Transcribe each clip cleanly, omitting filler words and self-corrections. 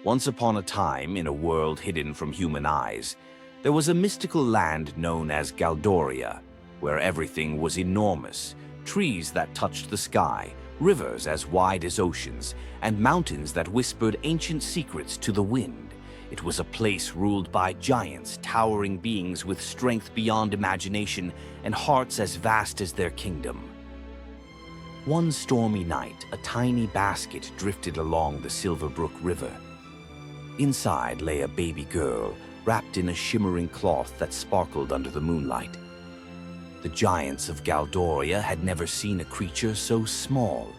Once upon a time, in a world hidden from human eyes, there was a mystical land known as Galdoria, where everything was enormous, trees that touched the sky, rivers as wide as oceans, and mountains that whispered ancient secrets to the wind. It was a place ruled by giants, towering beings with strength beyond imagination and hearts as vast as their kingdom. One stormy night, a tiny basket drifted along the Silverbrook River. Inside lay a baby girl, wrapped in a shimmering cloth that sparkled under the moonlight. The giants of Galdoria had never seen a creature so small.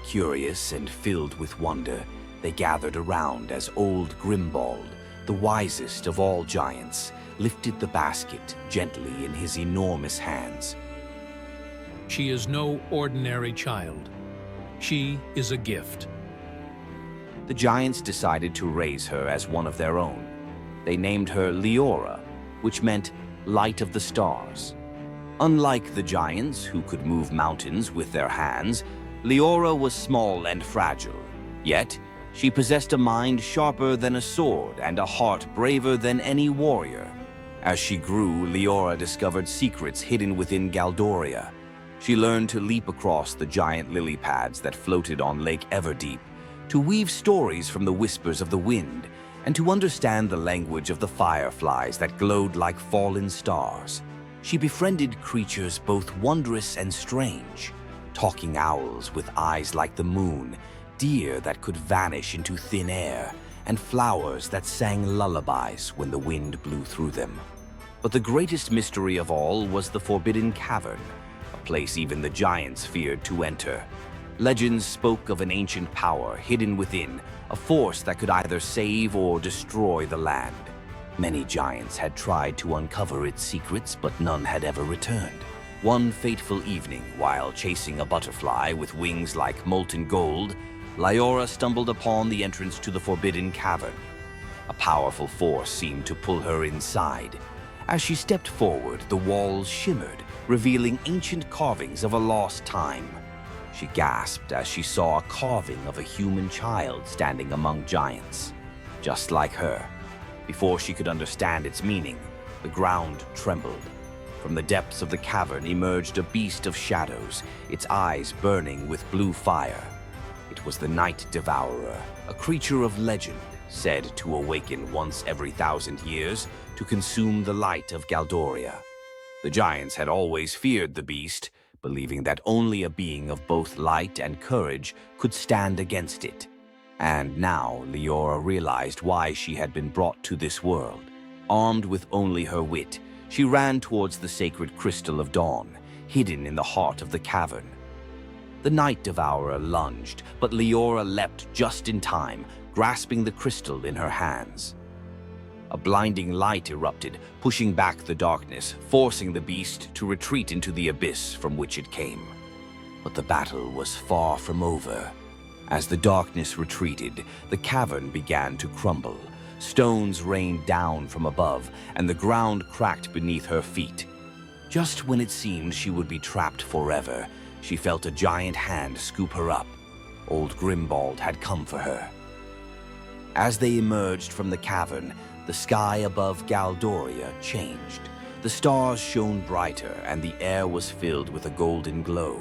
Curious and filled with wonder, they gathered around as old Grimbald, the wisest of all giants, lifted the basket gently in his enormous hands. She is no ordinary child. She is a gift. The giants decided to raise her as one of their own. They named her Liora, which meant light of the stars. Unlike the giants, who could move mountains with their hands, Liora was small and fragile. Yet, she possessed a mind sharper than a sword and a heart braver than any warrior. As she grew, Liora discovered secrets hidden within Galdoria. She learned to leap across the giant lily pads that floated on Lake Everdeep, to weave stories from the whispers of the wind, and to understand the language of the fireflies that glowed like fallen stars. She befriended creatures both wondrous and strange, talking owls with eyes like the moon, deer that could vanish into thin air, and flowers that sang lullabies when the wind blew through them. But the greatest mystery of all was the Forbidden Cavern, a place even the giants feared to enter. Legends spoke of an ancient power hidden within, a force that could either save or destroy the land. Many giants had tried to uncover its secrets, but none had ever returned. One fateful evening, while chasing a butterfly with wings like molten gold, Liora stumbled upon the entrance to the Forbidden Cavern. A powerful force seemed to pull her inside. As she stepped forward, the walls shimmered, revealing ancient carvings of a lost time. She gasped as she saw a carving of a human child standing among giants, just like her. Before she could understand its meaning, the ground trembled. From the depths of the cavern emerged a beast of shadows, its eyes burning with blue fire. It was the Night Devourer, a creature of legend, said to awaken once every 1,000 years to consume the light of Galdoria. The giants had always feared the beast, believing that only a being of both light and courage could stand against it. And now Liora realized why she had been brought to this world. Armed with only her wit, she ran towards the sacred crystal of dawn, hidden in the heart of the cavern. The Night Devourer lunged, but Liora leapt just in time, grasping the crystal in her hands. A blinding light erupted, pushing back the darkness, forcing the beast to retreat into the abyss from which it came. But the battle was far from over. As the darkness retreated, the cavern began to crumble. Stones rained down from above, and the ground cracked beneath her feet. Just when it seemed she would be trapped forever, she felt a giant hand scoop her up. Old Grimbald had come for her. As they emerged from the cavern, the sky above Galdoria changed. The stars shone brighter, and the air was filled with a golden glow.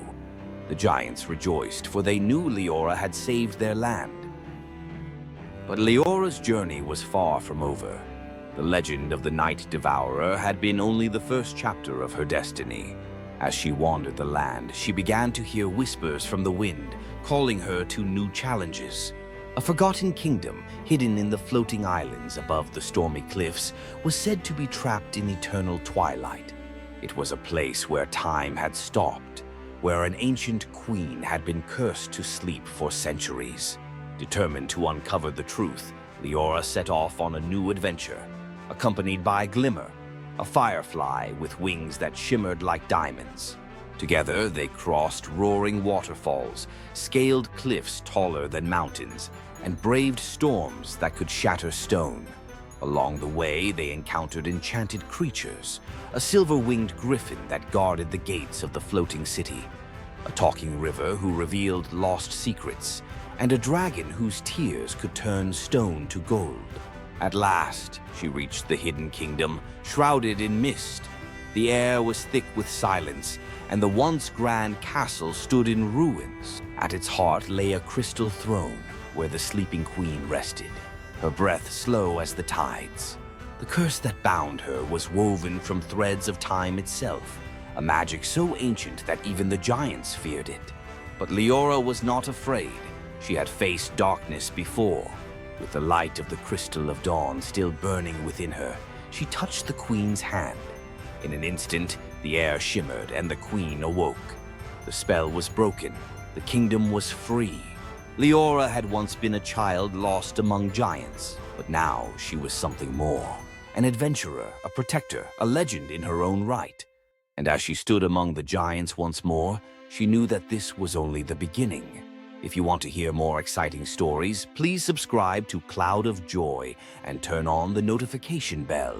The giants rejoiced, for they knew Liora had saved their land. But Liora's journey was far from over. The legend of the Night Devourer had been only the first chapter of her destiny. As she wandered the land, she began to hear whispers from the wind, calling her to new challenges. A forgotten kingdom, hidden in the floating islands above the stormy cliffs, was said to be trapped in eternal twilight. It was a place where time had stopped, where an ancient queen had been cursed to sleep for centuries. Determined to uncover the truth, Liora set off on a new adventure, accompanied by Glimmer, a firefly with wings that shimmered like diamonds. Together, they crossed roaring waterfalls, scaled cliffs taller than mountains, and braved storms that could shatter stone. Along the way, they encountered enchanted creatures, a silver-winged griffin that guarded the gates of the floating city, a talking river who revealed lost secrets, and a dragon whose tears could turn stone to gold. At last, she reached the hidden kingdom, shrouded in mist. The air was thick with silence, and the once grand castle stood in ruins. At its heart lay a crystal throne, where the sleeping queen rested, her breath slow as the tides. The curse that bound her was woven from threads of time itself, a magic so ancient that even the giants feared it. But Liora was not afraid. She had faced darkness before. With the light of the crystal of dawn still burning within her, she touched the queen's hand. In an instant, the air shimmered and the queen awoke. The spell was broken. The kingdom was free. Liora had once been a child lost among giants, but now she was something more. An adventurer, a protector, a legend in her own right. And as she stood among the giants once more, she knew that this was only the beginning. If you want to hear more exciting stories, please subscribe to Cloud of Joy and turn on the notification bell.